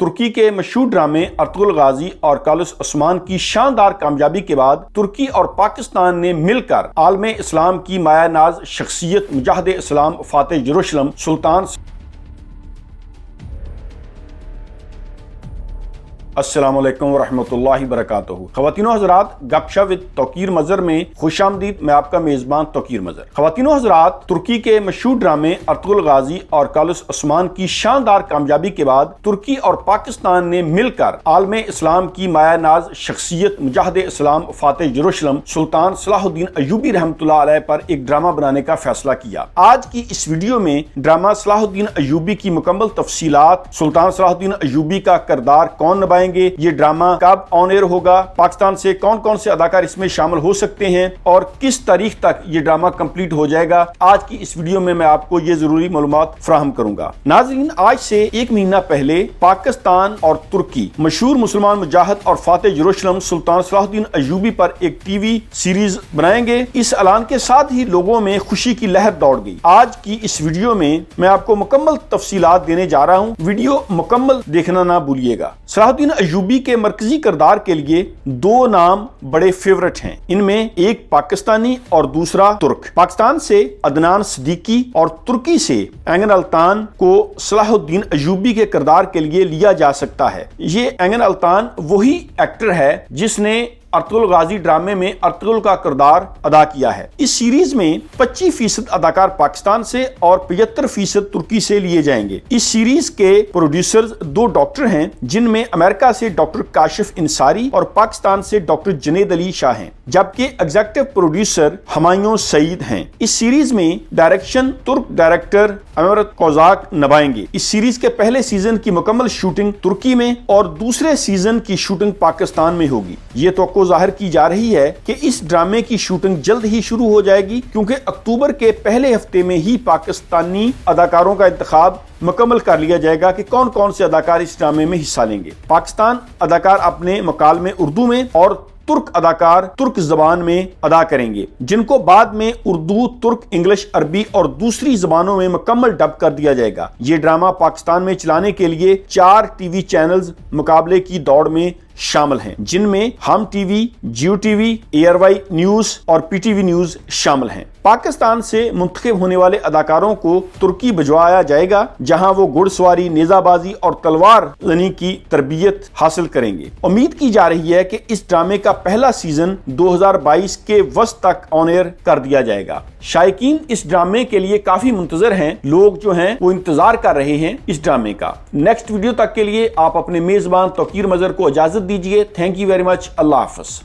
ترکی کے مشہور ڈرامے ارطغرل غازی اور کالس عثمان کی شاندار کامیابی کے بعد ترکی اور پاکستان نے مل کر عالم اسلام کی مایہ ناز شخصیت مجاہد اسلام فاتح یروشلم سلطان السلام علیکم ورحمۃ اللہ وبرکاتہ۔ خواتین و حضرات، گپ شپ ود توقیر مظہر میں خوش آمدید۔ میں آپ کا میزبان توقیر مظہر۔ خواتین و حضرات، ترکی کے مشہور ڈرامے ارطغرل غازی اور کالس عثمان کی شاندار کامیابی کے بعد ترکی اور پاکستان نے مل کر عالم اسلام کی مایہ ناز شخصیت مجاہد اسلام فاتح یروشلم سلطان صلاح الدین ایوبی رحمۃ اللہ علیہ پر ایک ڈرامہ بنانے کا فیصلہ کیا۔ آج کی اس ویڈیو میں ڈرامہ صلاح الدین ایوبی کی مکمل تفصیلات، سلطان صلاح الدین ایوبی کا کردار کون نبھائیں گے، یہ ڈرامہ کب آن ایئر ہوگا، پاکستان سے کون کون سے اداکار اس میں شامل ہو سکتے ہیں اور کس تاریخ تک یہ ڈرامہ کمپلیٹ ہو جائے گا، آج کی اس ویڈیو میں آپ کو یہ ضروری معلومات فراہم کروں گا۔ ناظرین، آج سے ایک مہینہ پہلے پاکستان اور ترکی مشہور مسلمان مجاہد اور فاتح یروشلم سلطان صلاح الدین ایوبی پر ایک ٹی وی سیریز بنائیں گے۔ اس اعلان کے ساتھ ہی لوگوں میں خوشی کی لہر دوڑ گئی۔ آج کی اس ویڈیو میں آپ کو مکمل تفصیلات دینے جا رہا ہوں، ویڈیو مکمل دیکھنا نہ بھولیے گا۔ صلاح الدین ایوبی کے مرکزی کردار کے لیے دو نام بڑے فیورٹ ہیں، ان میں ایک پاکستانی اور دوسرا ترک۔ پاکستان سے عدنان صدیقی اور ترکی سے اینگن التان کو صلاح الدین ایوبی کے کردار کے لیے لیا جا سکتا ہے۔ یہ اینگن التان وہی ایکٹر ہے جس نے ارطغرل غازی ڈرامے میں ارطغرل کا کردار ادا کیا ہے۔ اس سیریز میں 25% اداکار پاکستان سے اور 75% ترکی سے لیے جائیں گے۔ اس سیریز کے پروڈیوسرز دو ڈاکٹر ہیں، جن میں امریکہ سے ڈاکٹر کاشف انصاری اور پاکستان سے ڈاکٹر جنید علی شاہ ہیں، جبکہ ایگزیکٹو پروڈیوسر ہمایوں سعید ہیں۔ اس سیریز میں ڈائریکشن ترک ڈائریکٹر امرت کوزاک نبھائیں گے۔ اس سیریز کے پہلے سیزن کی مکمل شوٹنگ ترکی میں اور دوسرے سیزن کی شوٹنگ پاکستان میں ہوگی۔ یہ تو ظاہر کی جا رہی ہے کہ اس ڈرامے کی شوٹنگ جلد ہی شروع ہو جائے گی، کیونکہ اکتوبر کے پہلے ہفتے میں ہی پاکستانی اداکاروں کا انتخاب مکمل کر لیا جائے گا کہ کون کون سے اداکار اس ڈرامے میں حصہ لیں گے۔ پاکستان اداکار اپنے مکالمے اردو میں اور ترک اداکار ترک زبان میں ادا کریں گے، جن کو بعد میں اردو، ترک، انگلش، عربی اور دوسری زبانوں میں مکمل ڈب کر دیا جائے گا۔ یہ ڈرامہ پاکستان میں چلانے کے لیے 4 ٹی وی چینلز مقابلے کی دوڑ میں شامل ہیں، جن میں ہم ٹی وی، جیو ٹی وی، ایئر وائی نیوز اور پی ٹی وی نیوز شامل ہیں۔ پاکستان سے منتخب ہونے والے اداکاروں کو ترکی بھجوایا جائے گا، جہاں وہ گھڑ سواری، نیزہ بازی اور تلوار زنی کی تربیت حاصل کریں گے۔ امید کی جا رہی ہے کہ اس ڈرامے کا پہلا سیزن 2022 کے وسط تک آن ایئر کر دیا جائے گا۔ شائقین اس ڈرامے کے لیے کافی منتظر ہیں، لوگ جو ہیں وہ انتظار کر رہے ہیں اس ڈرامے کا۔ نیکسٹ ویڈیو تک کے لیے آپ اپنے میزبان توقیر مظہر کو اجازت دیجیے۔ Thank you very much. اللہ حافظ۔